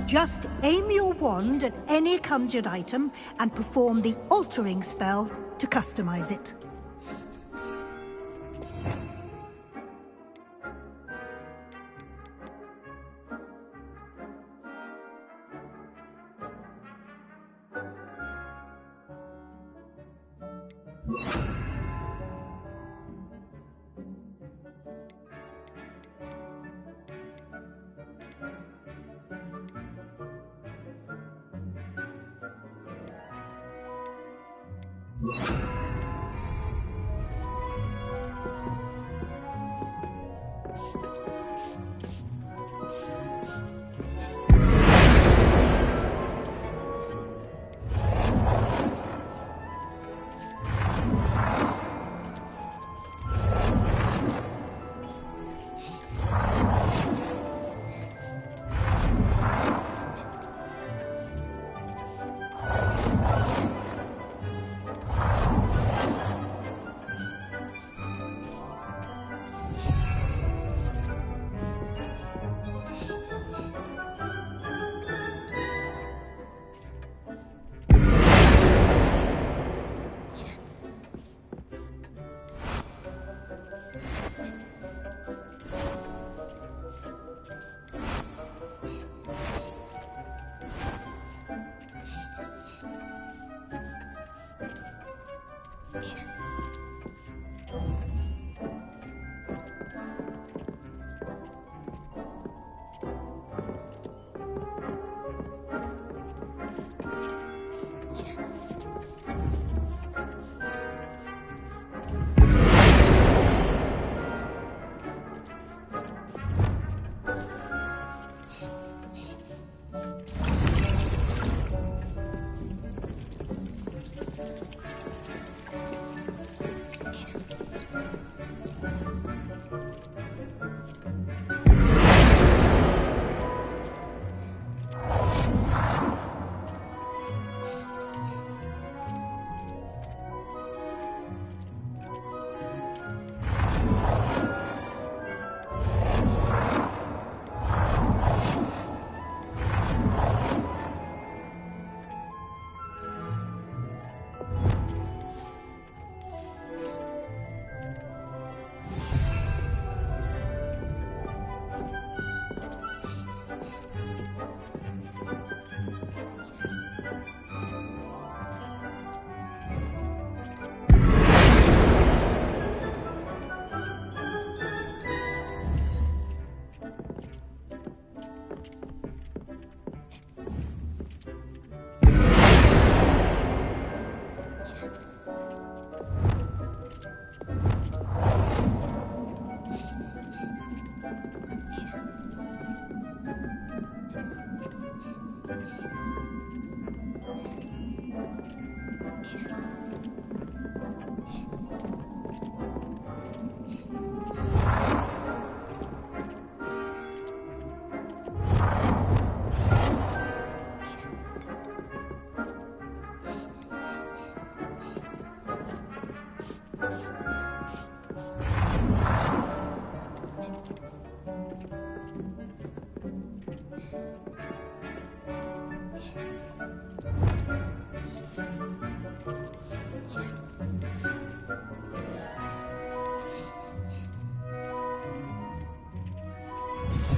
Just aim your wand at any conjured item and perform the altering spell to customize it.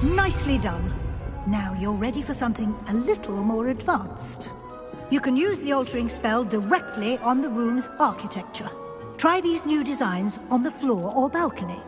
Nicely done. Now you're ready for something a little more advanced. You can use the altering spell directly on the room's architecture. Try these new designs on the floor or balcony.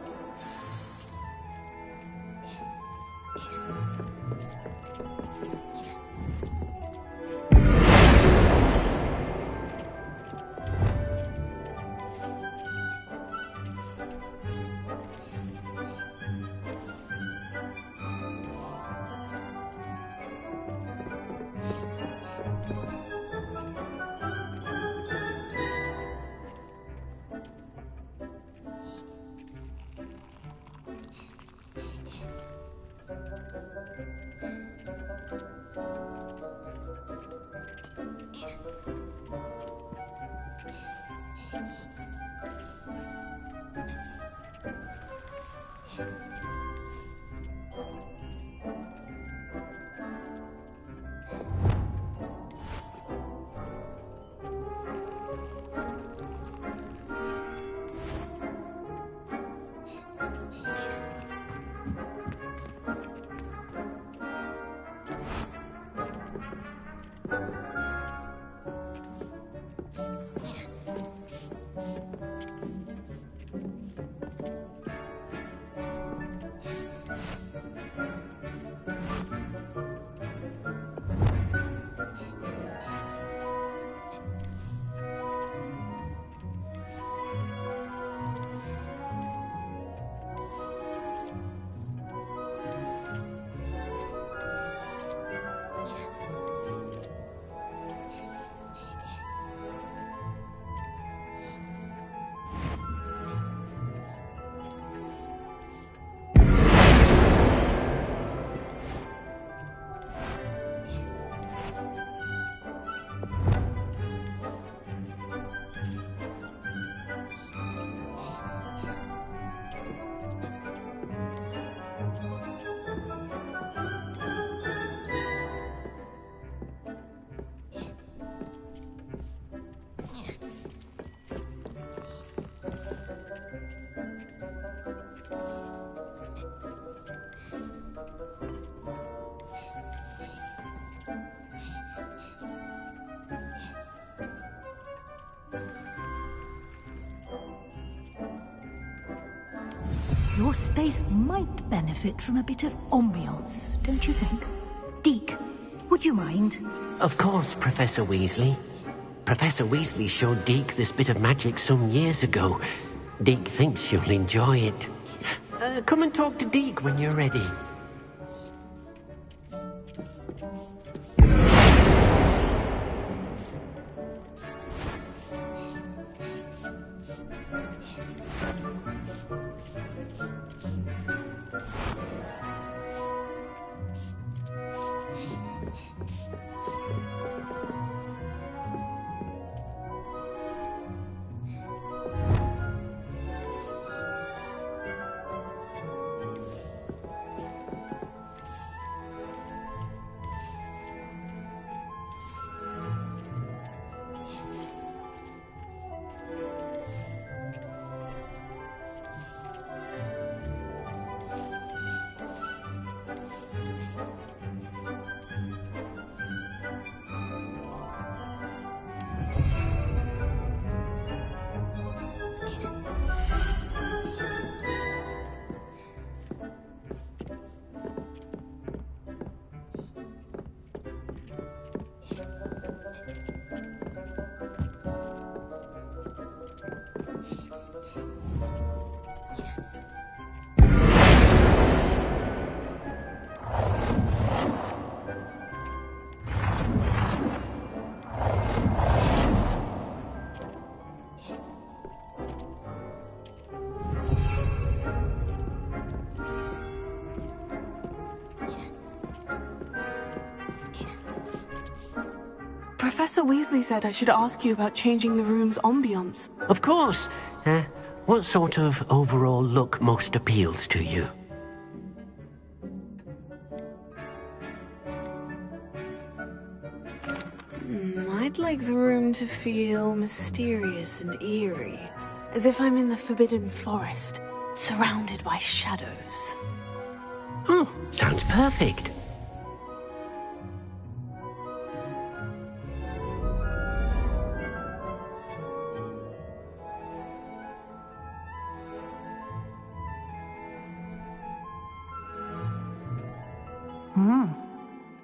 Your space might benefit from a bit of ambiance, don't you think? Deke, would you mind? Of course, Professor Weasley. Professor Weasley showed Deke this bit of magic some years ago. Deke thinks you'll enjoy it. Come and talk to Deke when you're ready. Professor Weasley said I should ask you about changing the room's ambiance. Of course. What sort of overall look most appeals to you? I'd like the room to feel mysterious and eerie, as if I'm in the Forbidden Forest, surrounded by shadows. Oh, sounds perfect.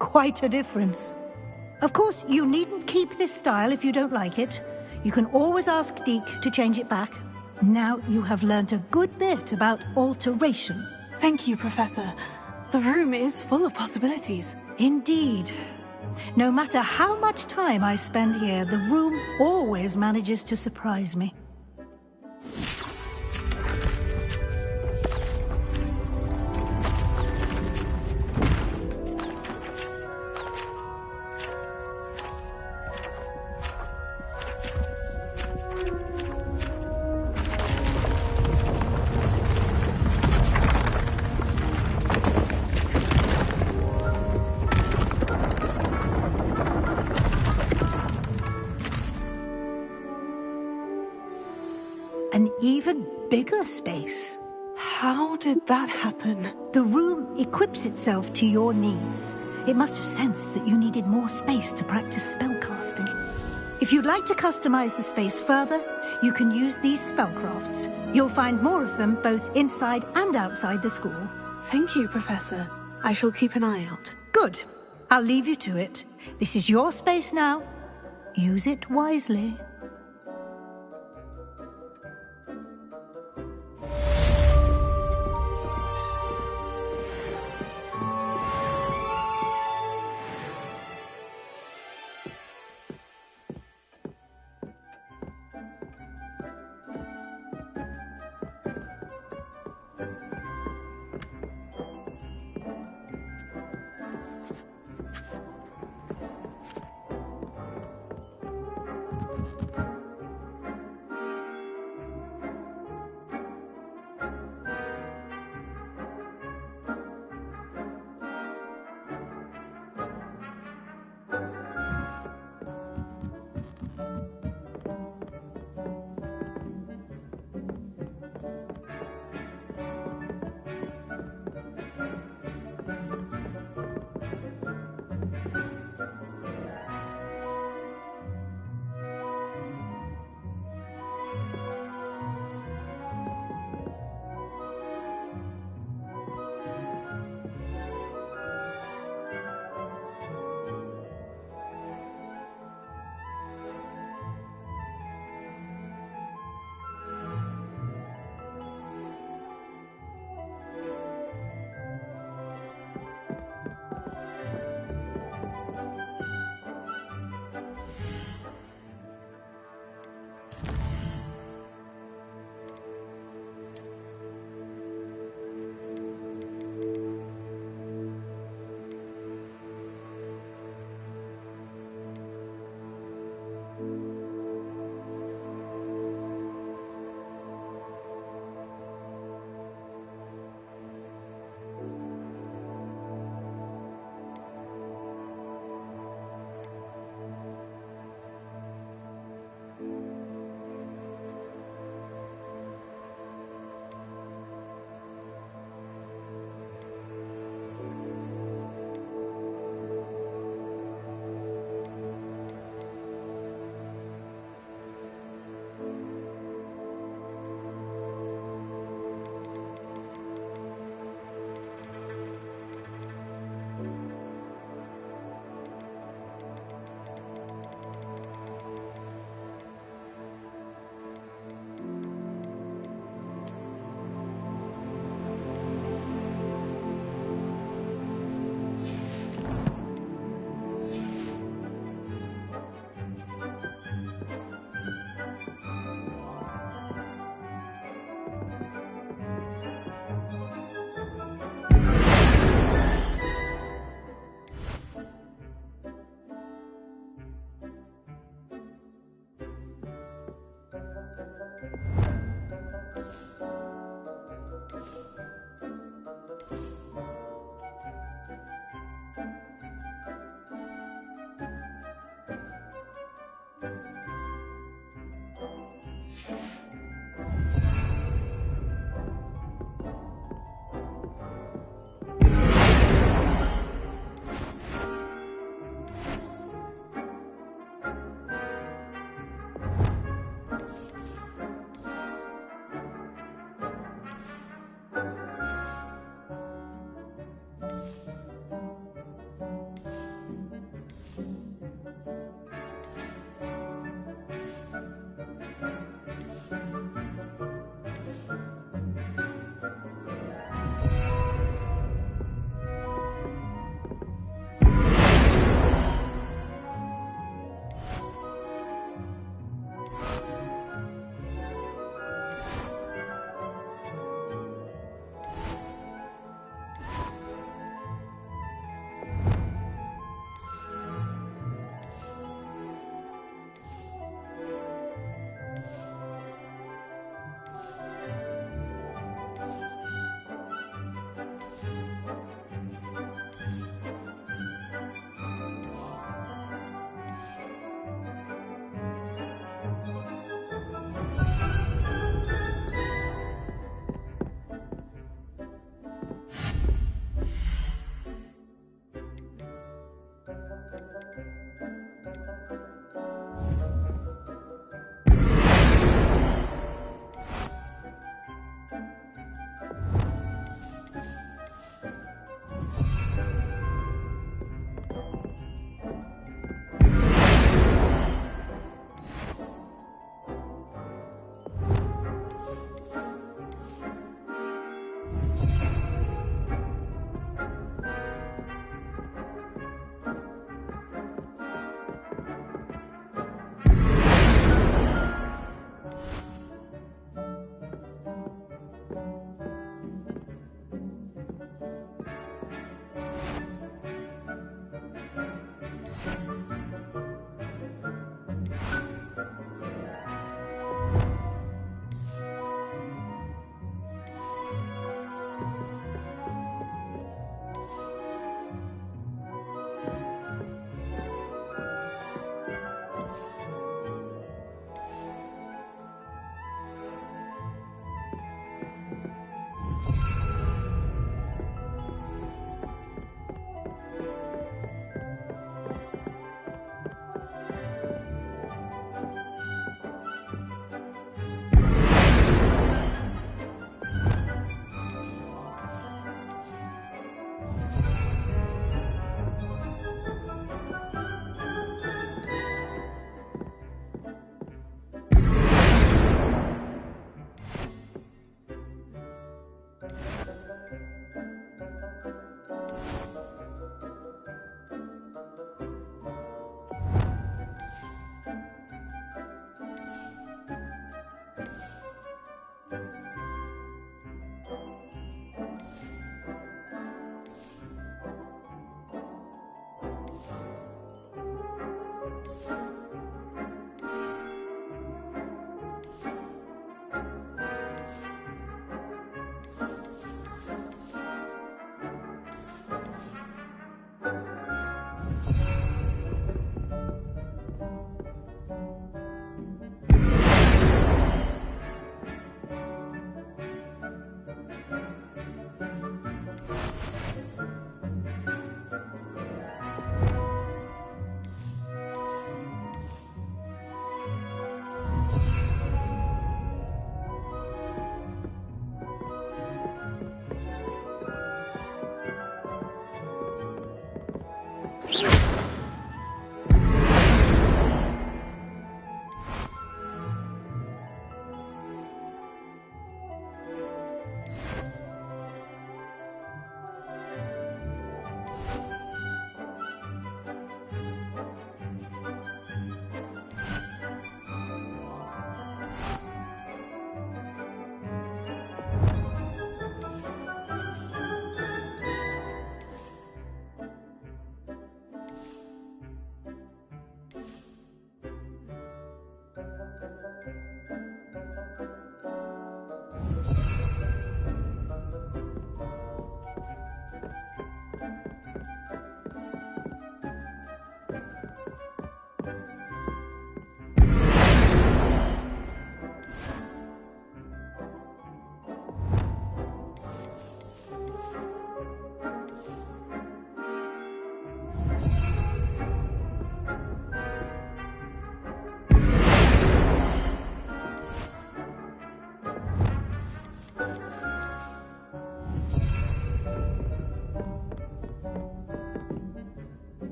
Quite a difference. Of course, you needn't keep this style if you don't like it. You can always ask Deke to change it back. Now you have learnt a good bit about alteration. Thank you, Professor. The room is full of possibilities. Indeed. No matter how much time I spend here, the room always manages to surprise me. An even bigger space. How did that happen? The room equips itself to your needs. It must have sensed that you needed more space to practice spellcasting. If If you'd like to customize the space further, you can use these spellcrafts. You'll find more of them both inside and outside the school. Thank you, Professor. I shall keep an eye out. Good. I'll leave you to it. This is your space now. Use it wisely.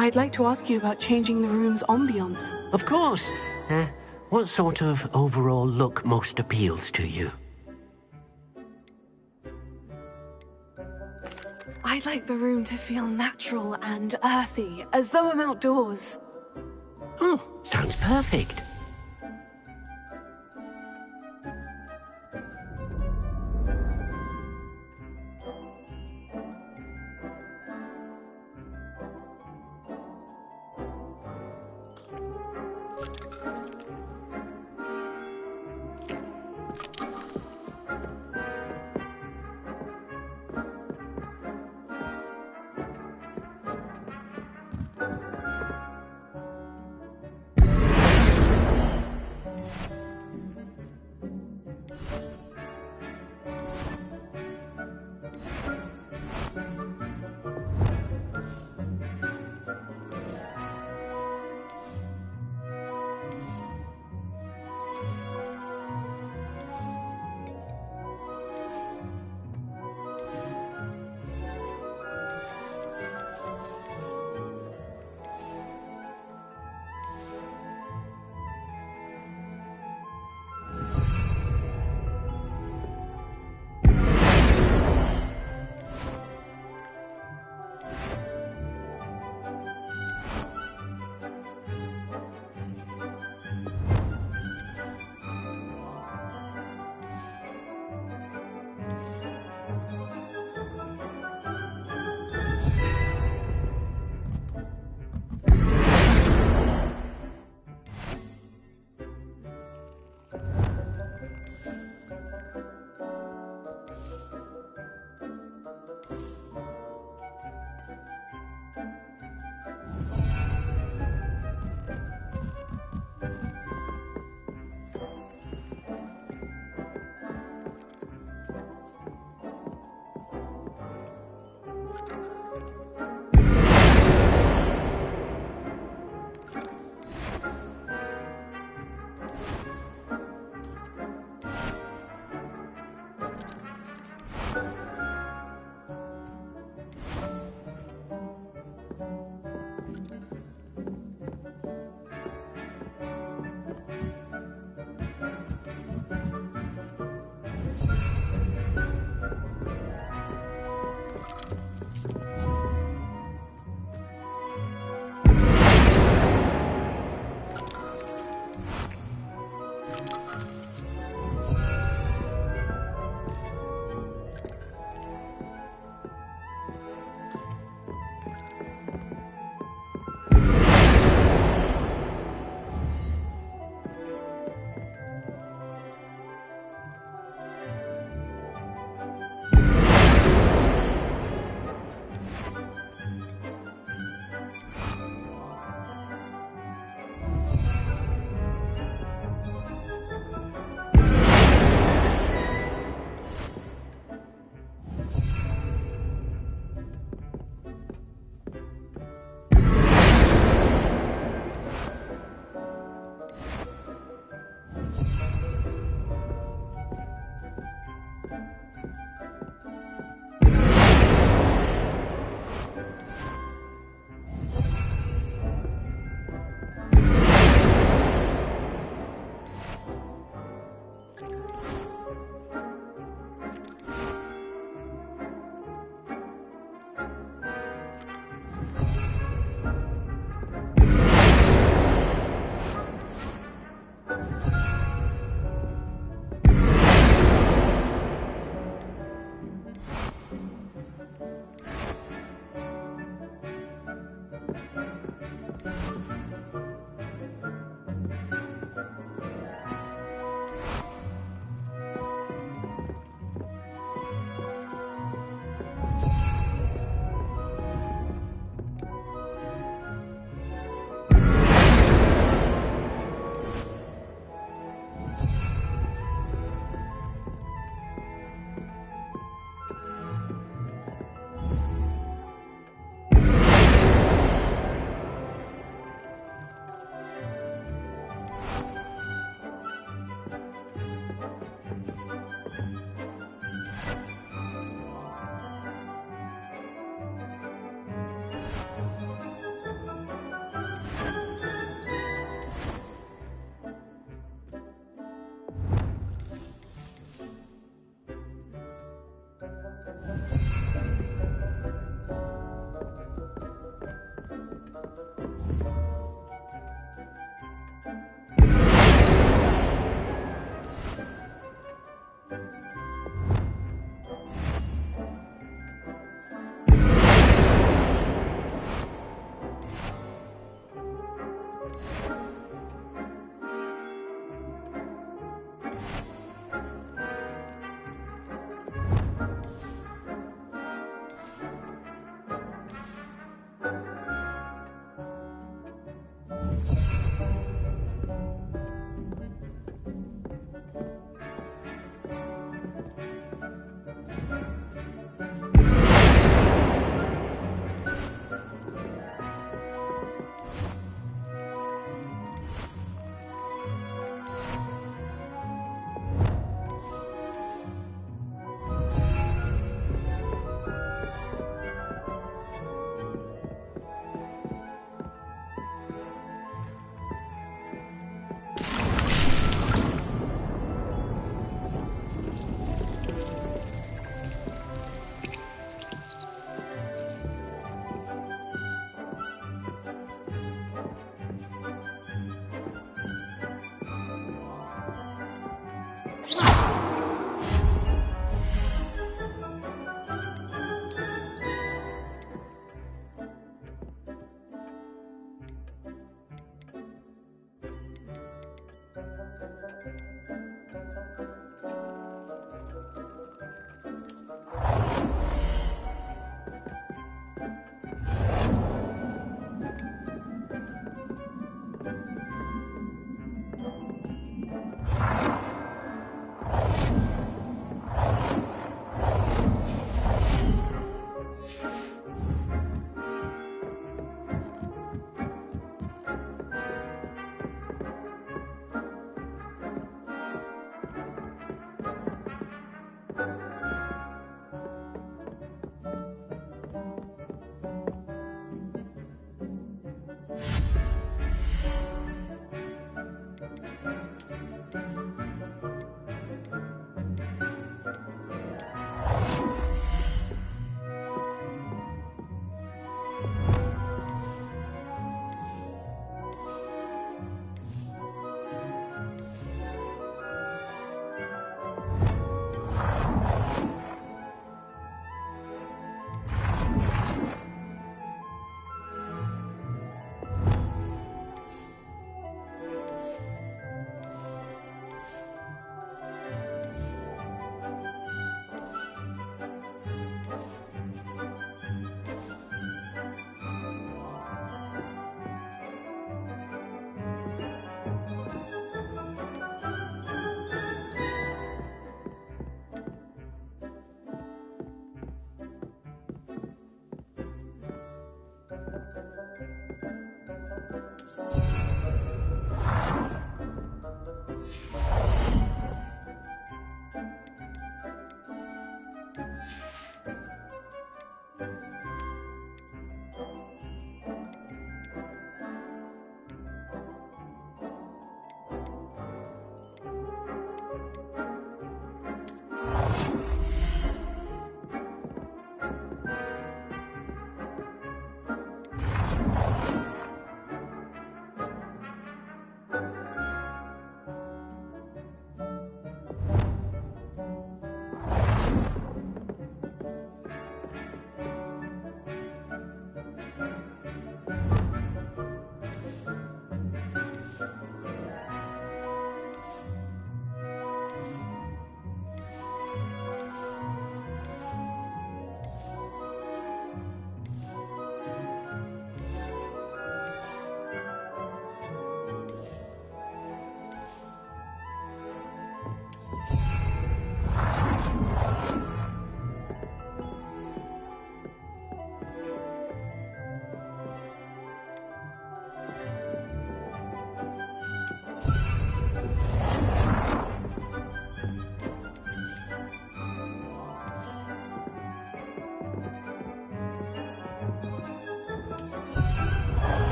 I'd like to ask you about changing the room's ambience. Of course. What sort of overall look most appeals to you? I'd like the room to feel natural and earthy, as though I'm outdoors. Oh, sounds perfect.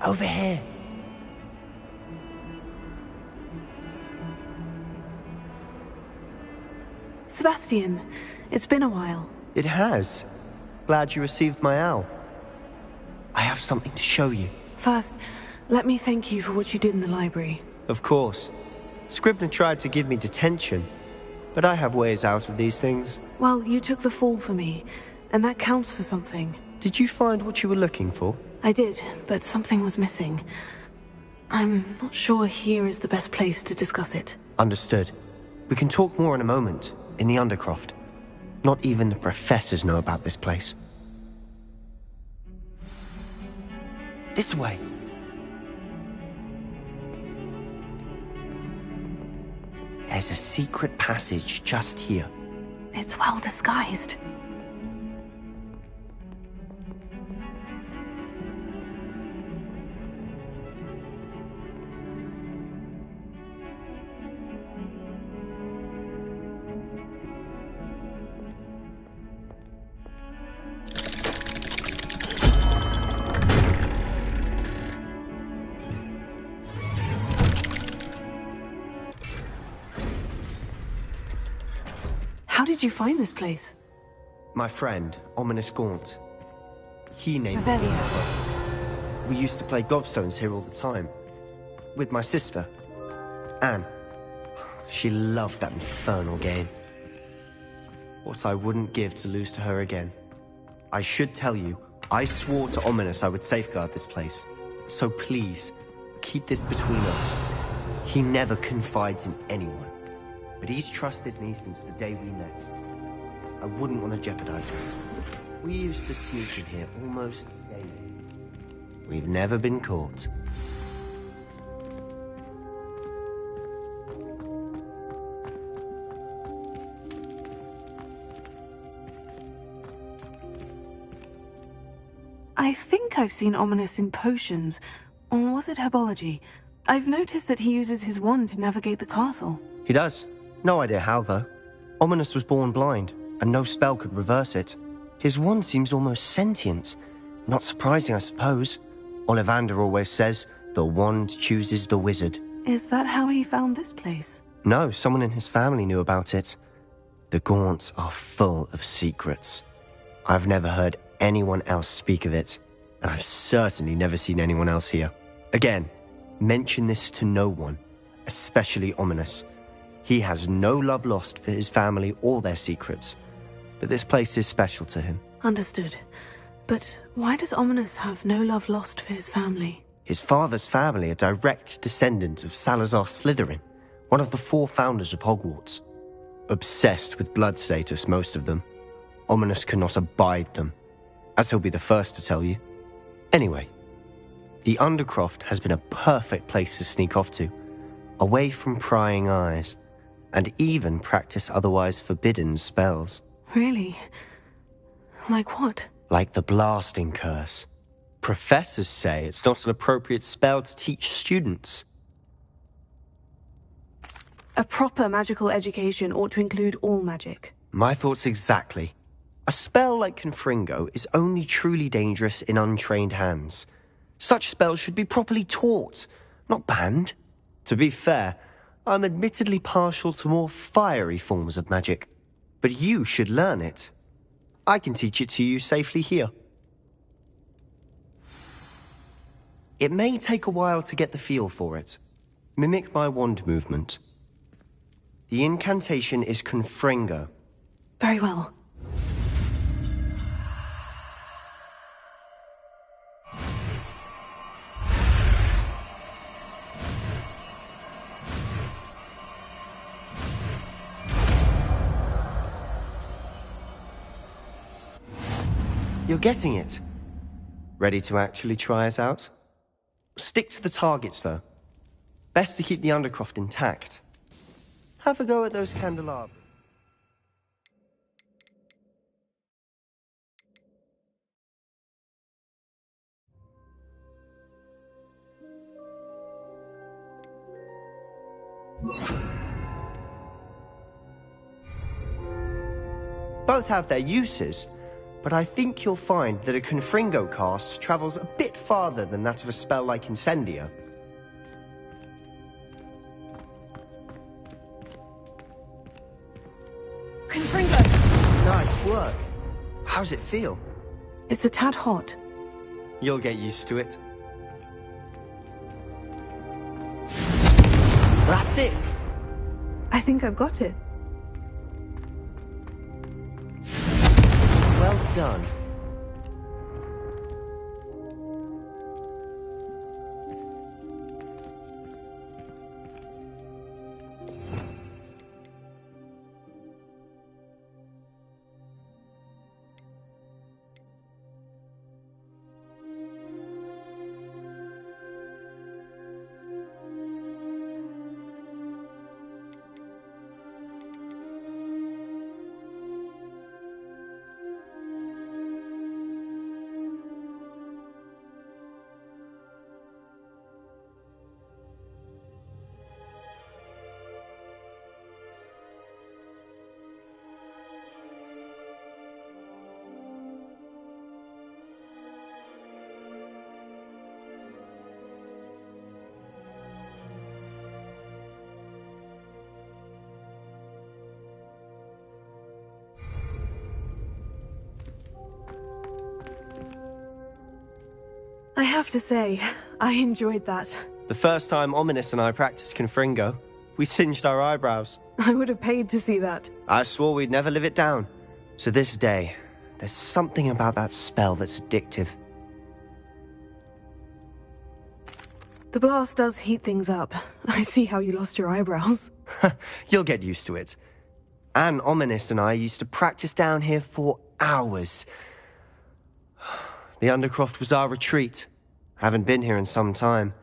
Over here. Sebastian, it's been a while. It has. Glad you received my owl. I have something to show you. First, let me thank you for what you did in the library. Of course. Scribner tried to give me detention, but I have ways out of these things. Well, you took the fall for me, and that counts for something. Did you find what you were looking for? I did, but something was missing. I'm not sure here is the best place to discuss it. Understood. We can talk more in a moment, in the Undercroft. Not even the professors know about this place. This way. There's a secret passage just here. It's well disguised. How did you find this place? My friend, Ominous Gaunt. He named it. Revelio. We used to play gobstones here all the time. With my sister, Anne. She loved that infernal game. What I wouldn't give to lose to her again. I should tell you, I swore to Ominous I would safeguard this place. So please, keep this between us. He never confides in anyone. But he's trusted me since the day we met. I wouldn't want to jeopardize that. We used to sneak in here almost daily. We've never been caught. I think I've seen Ominous in potions. Or was it herbology? I've noticed that he uses his wand to navigate the castle. He does. No idea how, though. Ominous was born blind, and no spell could reverse it. His wand seems almost sentient. Not surprising, I suppose. Ollivander always says, the wand chooses the wizard. Is that how he found this place? No, someone in his family knew about it. The Gaunts are full of secrets. I've never heard anyone else speak of it, and I've certainly never seen anyone else here. Again, mention this to no one, especially Ominous. He has no love lost for his family or their secrets, but this place is special to him. Understood. But why does Ominous have no love lost for his family? His father's family are direct descendants of Salazar Slytherin, one of the 4 founders of Hogwarts. Obsessed with blood status, most of them. Ominous cannot abide them, as he'll be the first to tell you. Anyway, the Undercroft has been a perfect place to sneak off to, away from prying eyes, and even practice otherwise forbidden spells. Really? Like what? Like the blasting curse. Professors say it's not an appropriate spell to teach students. A proper magical education ought to include all magic. My thoughts exactly. A spell like Confringo is only truly dangerous in untrained hands. Such spells should be properly taught, not banned. To be fair, I'm admittedly partial to more fiery forms of magic, but you should learn it. I can teach it to you safely here. It may take a while to get the feel for it. Mimic my wand movement. The incantation is Confringo. Very well. You're getting it. Ready to actually try it out? Stick to the targets, though. Best to keep the Undercroft intact. Have a go at those candelabras. Both have their uses, but I think you'll find that a Confringo cast travels a bit farther than that of a spell like Incendio. Confringo! Nice work. How's it feel? It's a tad hot. You'll get used to it. That's it! I think I've got it. Well done. I have to say, I enjoyed that. The first time Ominous and I practiced Confringo, we singed our eyebrows. I would have paid to see that. I swore we'd never live it down. So this day, there's something about that spell that's addictive. The blast does heat things up. I see how you lost your eyebrows. You'll get used to it. Anne, Ominous and I used to practice down here for hours. The Undercroft was our retreat. Haven't been here in some time.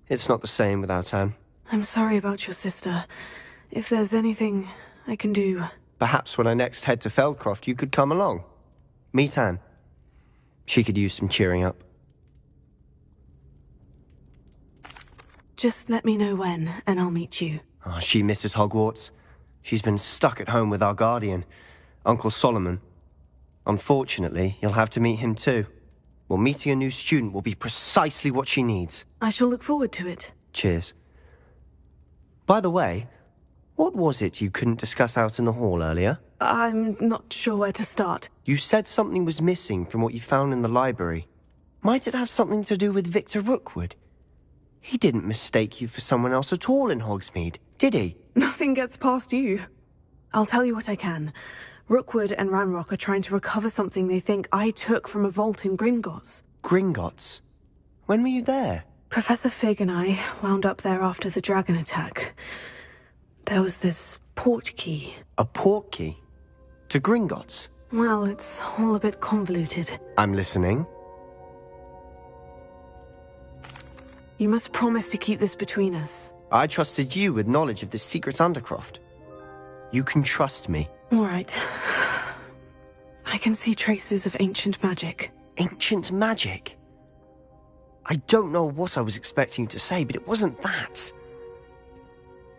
It's not the same without Anne. I'm sorry about your sister. If there's anything I can do... Perhaps when I next head to Feldcroft, you could come along. Meet Anne. She could use some cheering up. Just let me know when, and I'll meet you. Oh, she misses Hogwarts. She's been stuck at home with our guardian, Uncle Solomon. Unfortunately, you'll have to meet him too. Well, meeting a new student will be precisely what she needs. I shall look forward to it. Cheers. By the way, what was it you couldn't discuss out in the hall earlier? I'm not sure where to start. You said something was missing from what you found in the library. Might it have something to do with Victor Rookwood? He didn't mistake you for someone else at all in Hogsmeade, did he? Nothing gets past you. I'll tell you what I can. Rookwood and Ranrock are trying to recover something they think I took from a vault in Gringotts. Gringotts? When were you there? Professor Fig and I wound up there after the dragon attack. There was this port key. A port key? To Gringotts? Well, it's all a bit convoluted. I'm listening. You must promise to keep this between us. I trusted you with knowledge of the secret Undercroft. You can trust me. All right. I can see traces of ancient magic. Ancient magic? I don't know what I was expecting you to say, but it wasn't that.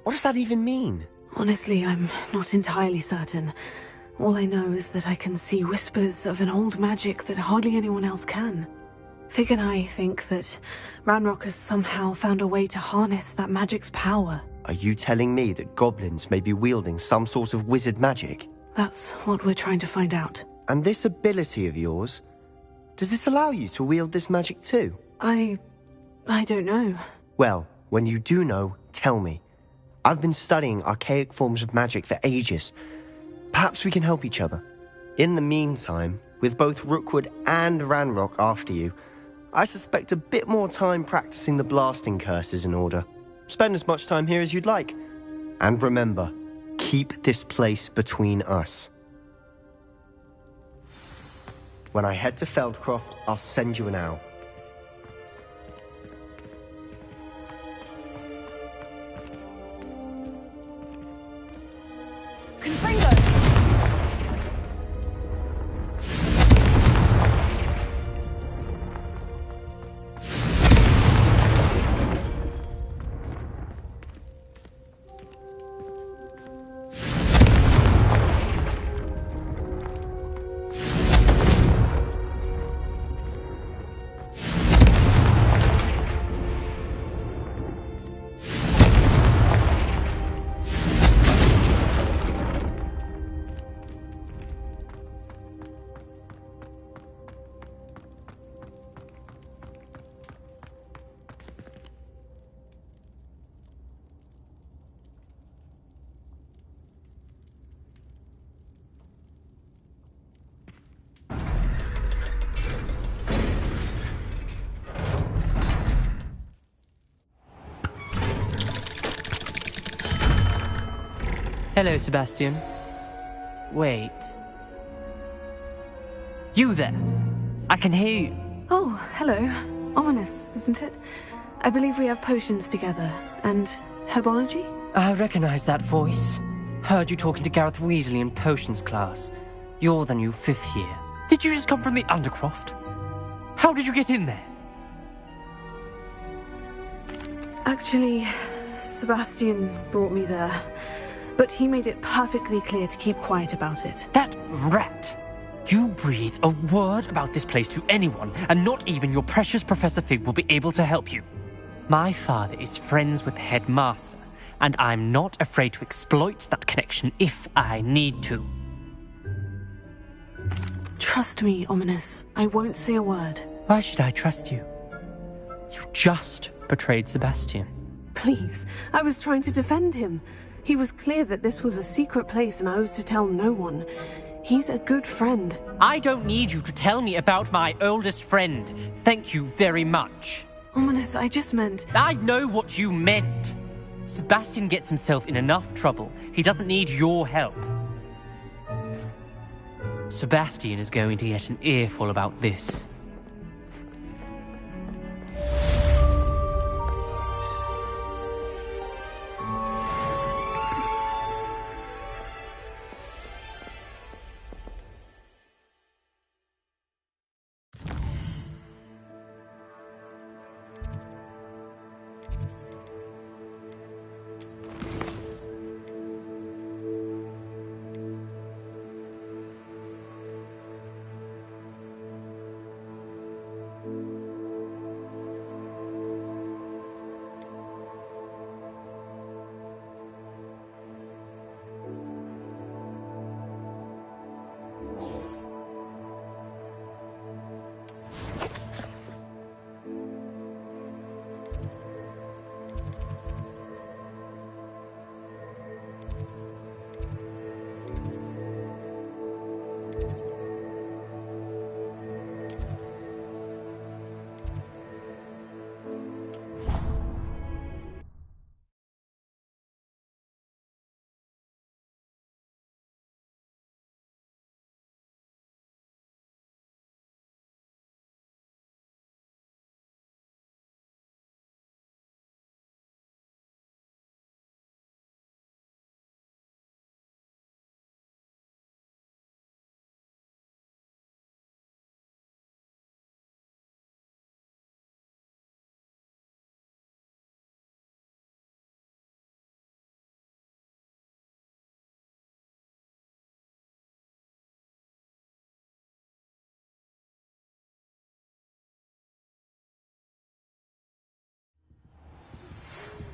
What does that even mean? Honestly, I'm not entirely certain. All I know is that I can see whispers of an old magic that hardly anyone else can. Fig and I think that Ranrock has somehow found a way to harness that magic's power. Are you telling me that goblins may be wielding some sort of wizard magic? That's what we're trying to find out. And this ability of yours, does it allow you to wield this magic too? I don't know. Well, when you do know, tell me. I've been studying archaic forms of magic for ages. Perhaps we can help each other. In the meantime, with both Rookwood and Ranrock after you, I suspect a bit more time practicing the blasting curse is in order. Spend as much time here as you'd like. And remember, keep this place between us. When I head to Feldcroft, I'll send you an owl. Hello, Sebastian. Wait. You there? I can hear you. Oh, hello. Ominous, isn't it? I believe we have potions together. And herbology? I recognize that voice. Heard you talking to Gareth Weasley in potions class. You're the new 5th year. Did you just come from the Undercroft? How did you get in there? Actually, Sebastian brought me there. But he made it perfectly clear to keep quiet about it. That rat! You breathe a word about this place to anyone, and not even your precious Professor Fig will be able to help you. My father is friends with the headmaster, and I'm not afraid to exploit that connection if I need to. Trust me, Ominous. I won't say a word. Why should I trust you? You just betrayed Sebastian. Please, I was trying to defend him. He was clear that this was a secret place and I was to tell no one. He's a good friend. I don't need you to tell me about my oldest friend. Thank you very much. Ominous, I just meant... I know what you meant. Sebastian gets himself in enough trouble. He doesn't need your help. Sebastian is going to get an earful about this.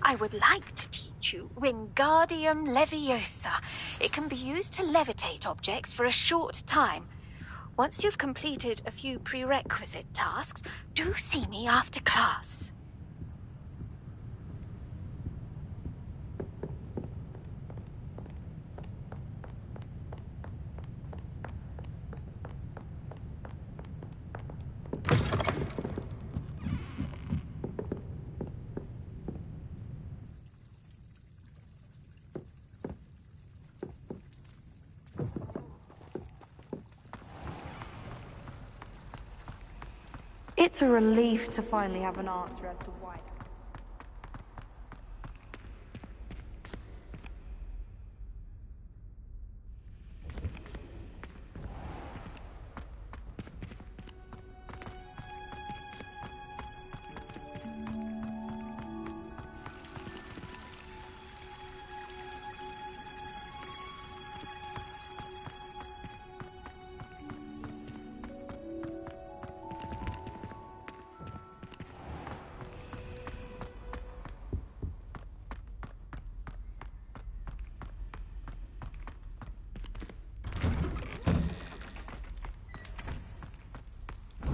I would like to teach you Wingardium Leviosa. It can be used to levitate objects for a short time. Once you've completed a few prerequisite tasks, do see me after class. It's a relief to finally have an answer as to why.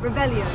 Revelio.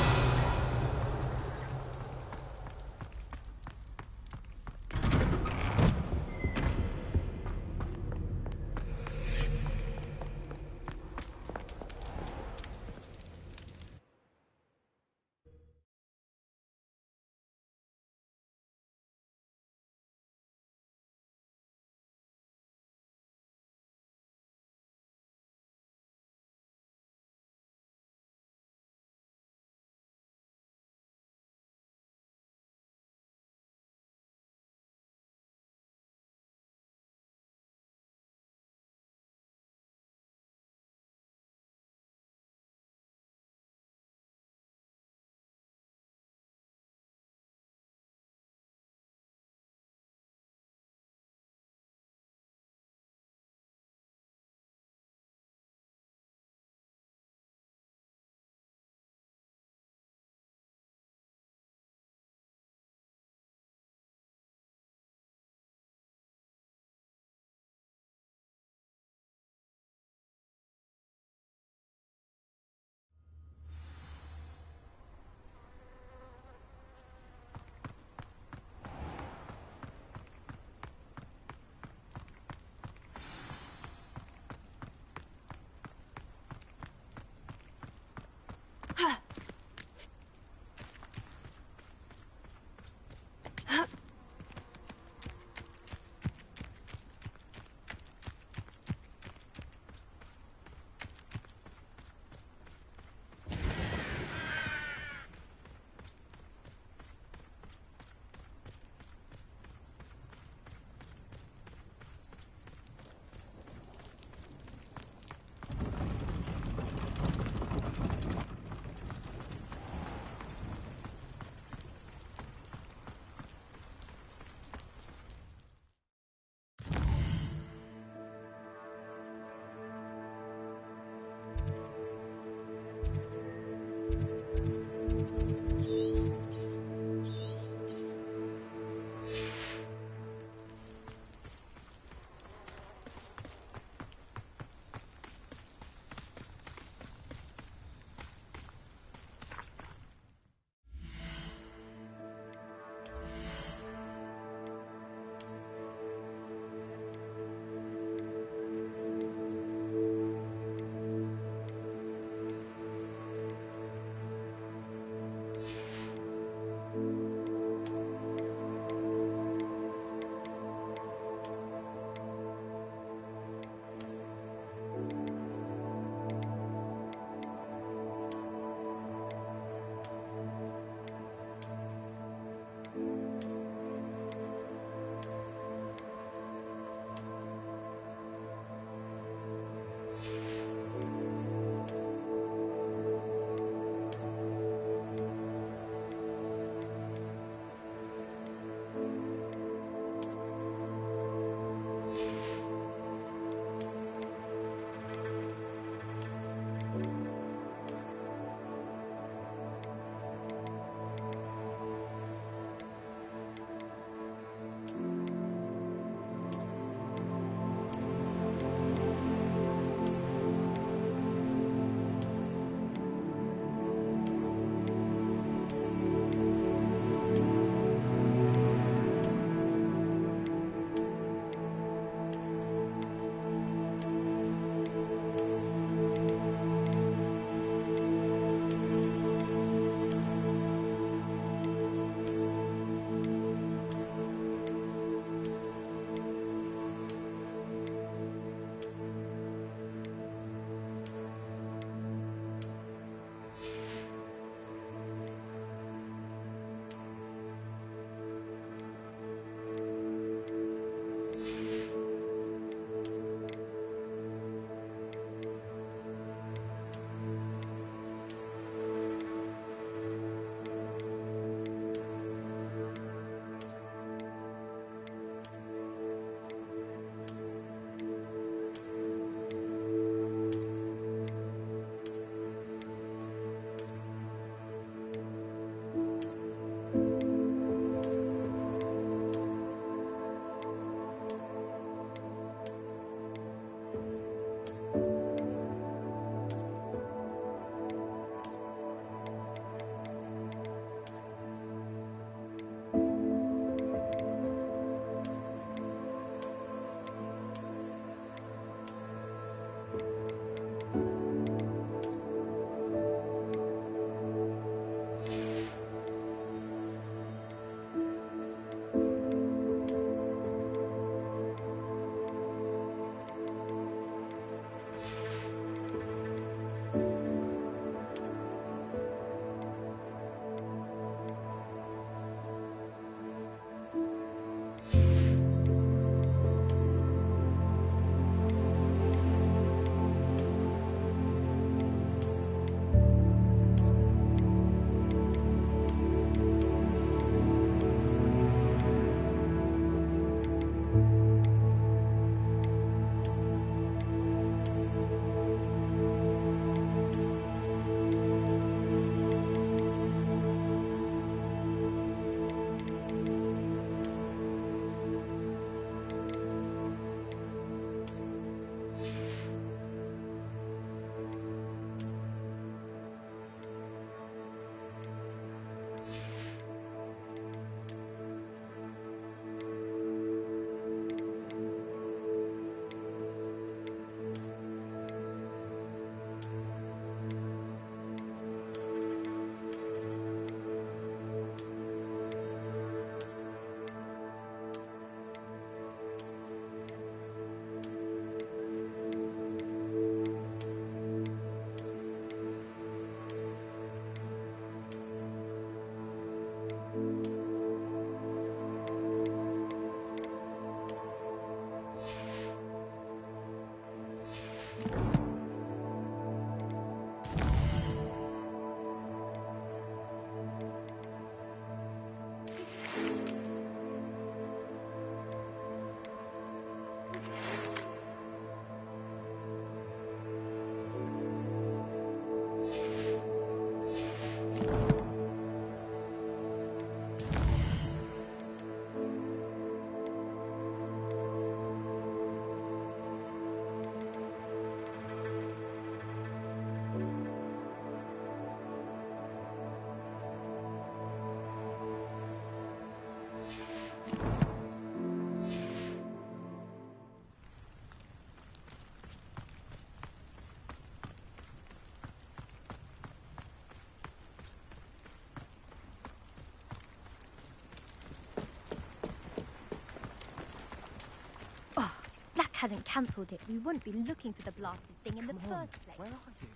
hadn't cancelled it, we wouldn't be looking for the blasted thing in the first place. Where are you?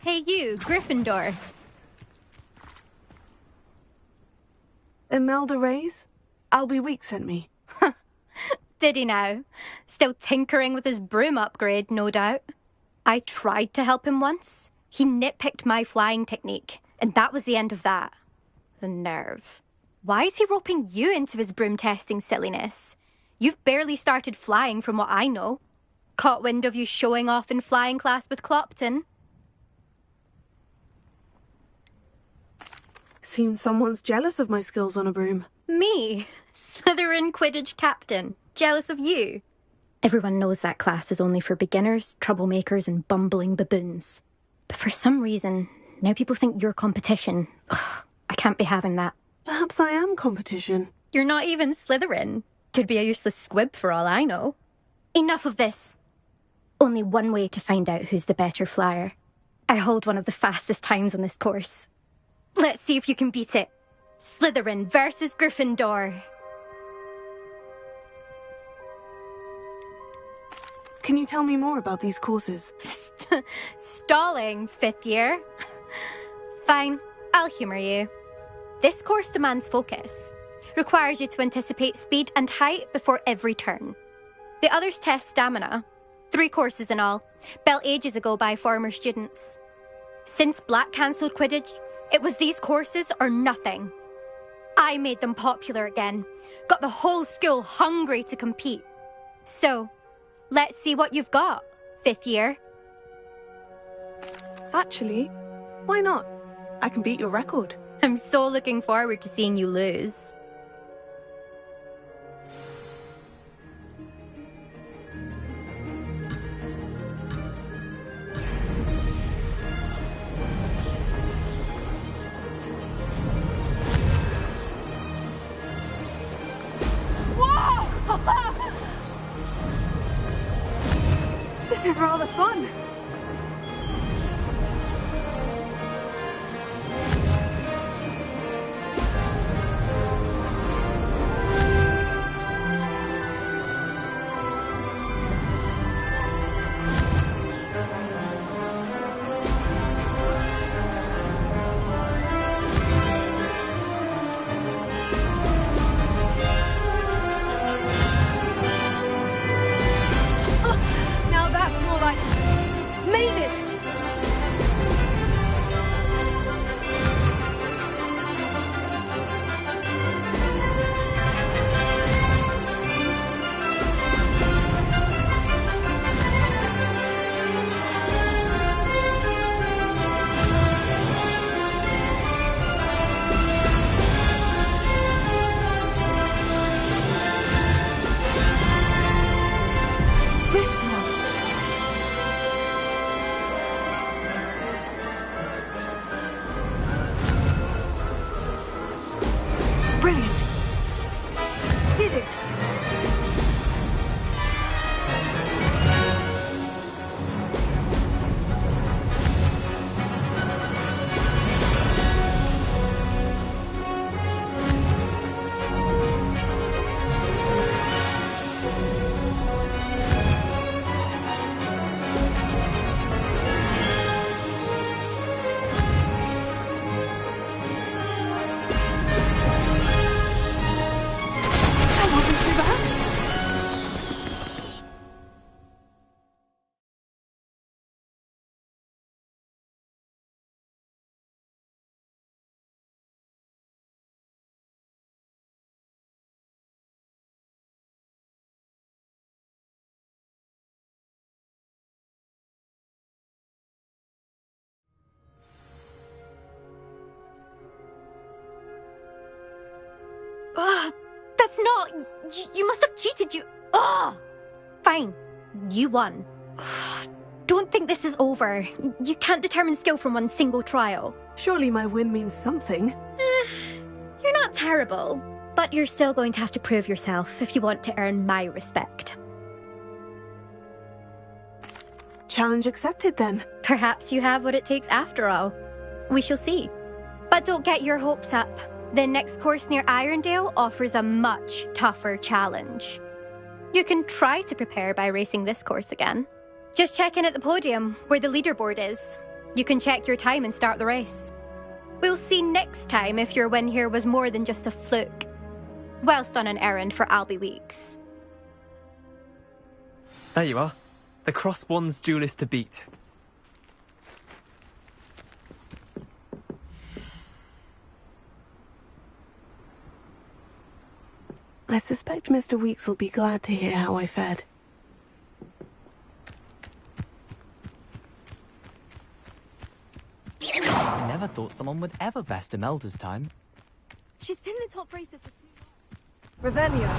Hey you, Gryffindor. Imelda Reyes? Albie Week sent me. Did he now? Still tinkering with his broom upgrade, no doubt. I tried to help him once. He nitpicked my flying technique, and that was the end of that. The nerve. Why is he roping you into his broom testing silliness? You've barely started flying from what I know. Caught wind of you showing off in flying class with Clopton. Seems someone's jealous of my skills on a broom. Me? Slytherin Quidditch captain. Jealous of you? Everyone knows that class is only for beginners, troublemakers, and bumbling baboons. But for some reason, now people think you're competition. Ugh, I can't be having that. Perhaps I am competition. You're not even Slytherin. Could be a useless squib for all I know. Enough of this. Only one way to find out who's the better flyer. I hold one of the fastest times on this course. Let's see if you can beat it. Slytherin versus Gryffindor. Can you tell me more about these courses? Stalling, 5th year. Fine, I'll humour you. This course demands focus. Requires you to anticipate speed and height before every turn. The others test stamina. 3 courses in all, built ages ago by former students. Since Black cancelled Quidditch, it was these courses or nothing. I made them popular again. Got the whole school hungry to compete. So, let's see what you've got, 5th year. Actually, why not? I can beat your record. I'm so looking forward to seeing you lose. This is rather fun. Brilliant! Did it! That's not... You must have cheated, you... Ugh! Fine. You won. Don't think this is over. You can't determine skill from one single trial. Surely my win means something. You're not terrible, but you're still going to have to prove yourself if you want to earn my respect. Challenge accepted, then. Perhaps you have what it takes after all. We shall see. But don't get your hopes up. The next course near Irondale offers a much tougher challenge. You can try to prepare by racing this course again. Just check in at the podium, where the leaderboard is. You can check your time and start the race. We'll see next time if your win here was more than just a fluke, whilst on an errand for Albie Weeks. There you are. The Crosswands duelist to beat. I suspect Mr. Weeks will be glad to hear how I fared. I never thought someone would ever best Imelda's time. She's been the top racer for 2 years. Revelio.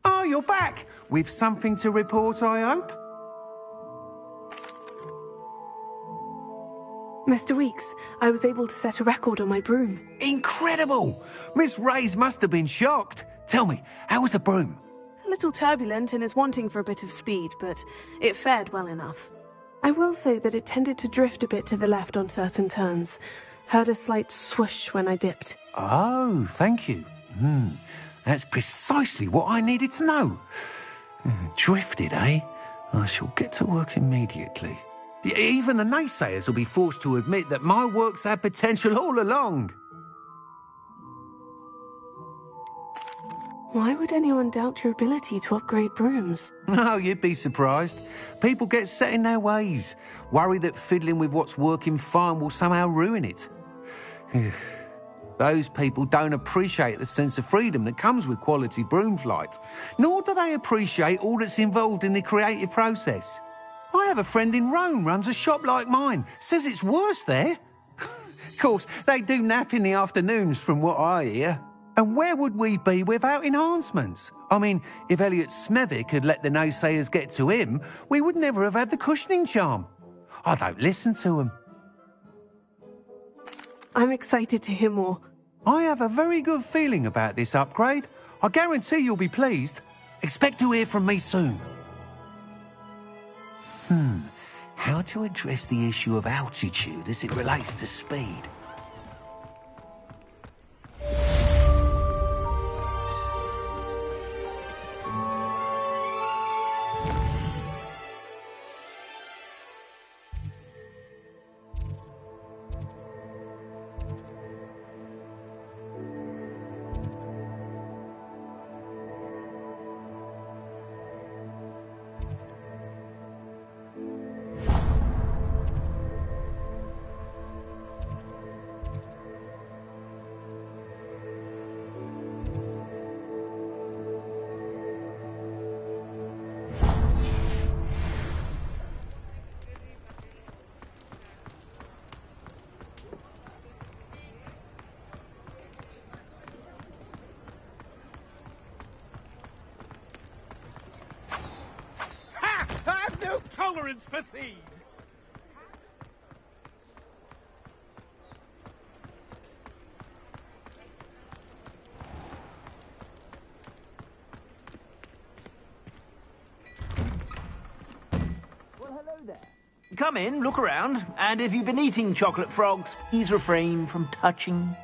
Oh, you're back! With something to report, I hope? Mr. Weeks, I was able to set a record on my broom. Incredible! Miss Reyes must have been shocked. Tell me, how was the broom? A little turbulent and is wanting for a bit of speed, but it fared well enough. I will say that it tended to drift a bit to the left on certain turns. Heard a slight swoosh when I dipped. Oh, thank you. That's precisely what I needed to know. Drifted, eh? I shall get to work immediately. Even the naysayers will be forced to admit that my work's had potential all along. Why would anyone doubt your ability to upgrade brooms? No, you'd be surprised. People get set in their ways, worry that fiddling with what's working fine will somehow ruin it. Those people don't appreciate the sense of freedom that comes with quality broom flight, nor do they appreciate all that's involved in the creative process. I have a friend in Rome runs a shop like mine, says it's worse there. Of course, they do nap in the afternoons from what I hear. And where would we be without enhancements? I mean, if Elliot Smethwick had let the naysayers get to him, we would never have had the cushioning charm. I don't listen to them. I'm excited to hear more. I have a very good feeling about this upgrade. I guarantee you'll be pleased. Expect to hear from me soon. How to address the issue of altitude as it relates to speed? for thieves! Well, hello there. Come in, look around, and if you've been eating chocolate frogs, please refrain from touching.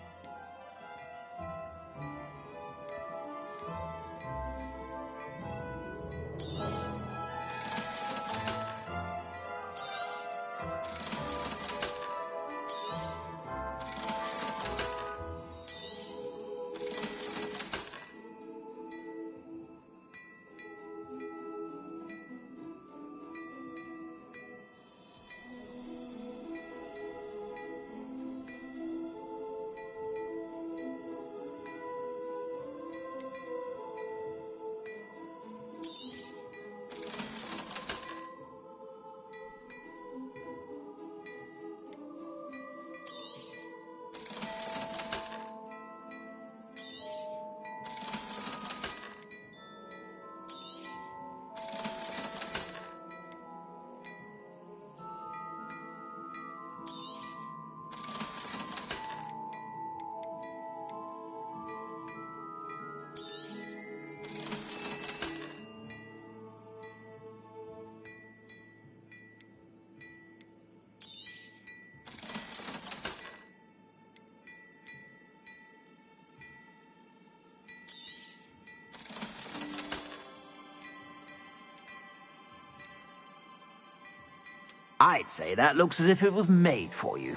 I'd say that looks as if it was made for you.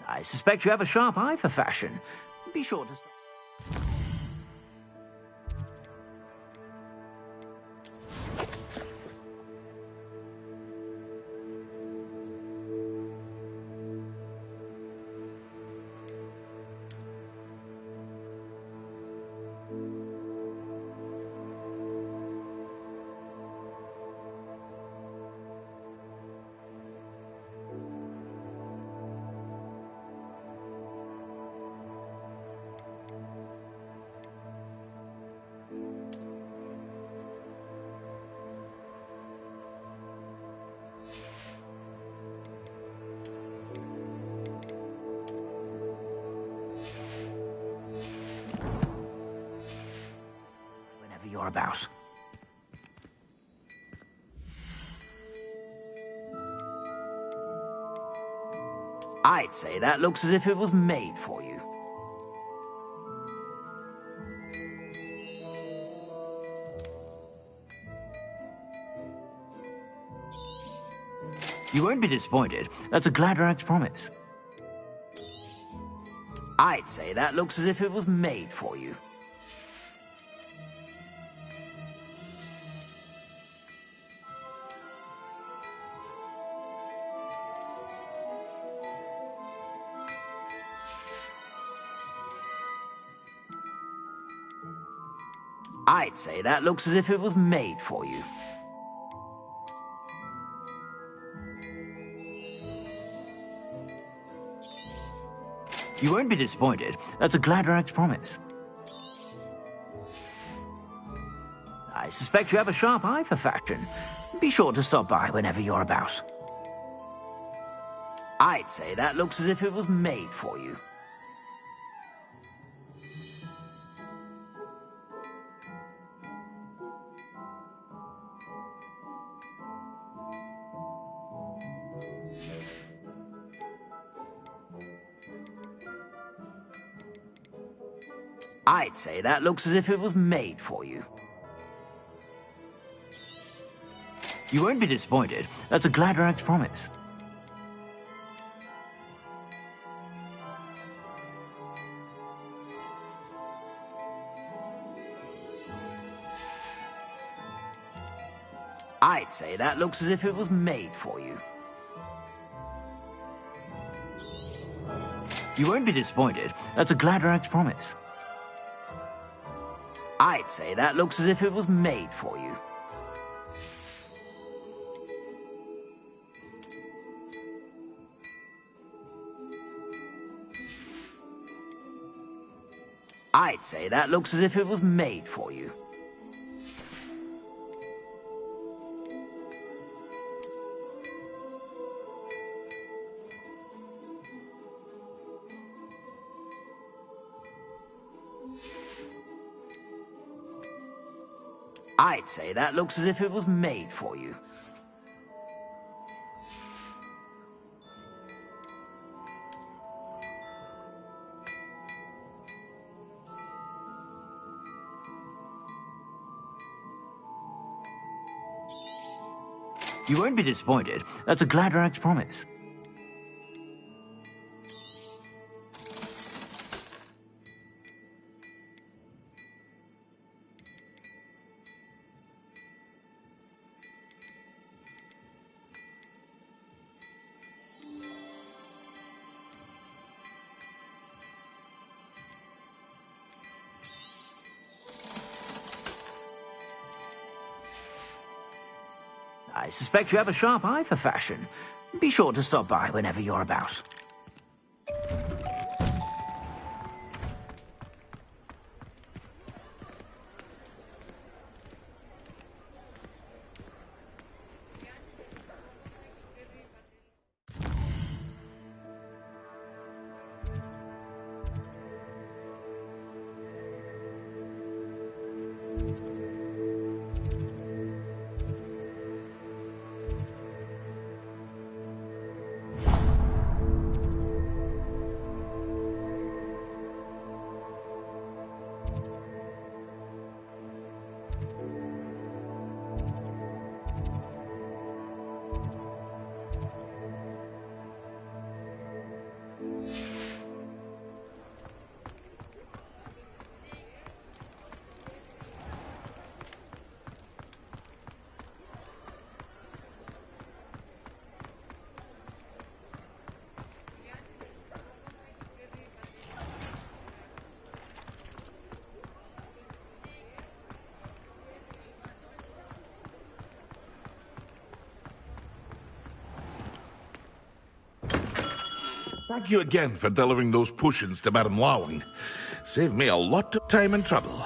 I suspect you have a sharp eye for fashion. Be sure to... You're about. I'd say that looks as if it was made for you. You won't be disappointed. That's a Gladrag's promise. I'd say that looks as if it was made for you. I'd say that looks as if it was made for you. You won't be disappointed. That's a Gladrag's promise. I suspect you have a sharp eye for fashion. Be sure to stop by whenever you're about. I'd say that looks as if it was made for you. I'd say that looks as if it was made for you. You won't be disappointed. That's a Gladrag's promise. I'd say that looks as if it was made for you. You won't be disappointed. That's a Gladrag's promise. I'd say that looks as if it was made for you. I'd say that looks as if it was made for you. I'd say that looks as if it was made for you. You won't be disappointed. That's a Gladrag's promise. I suspect you have a sharp eye for fashion. Be sure to stop by whenever you're about. Thank you again for delivering those potions to Madame Lowing. Saved me a lot of time and trouble.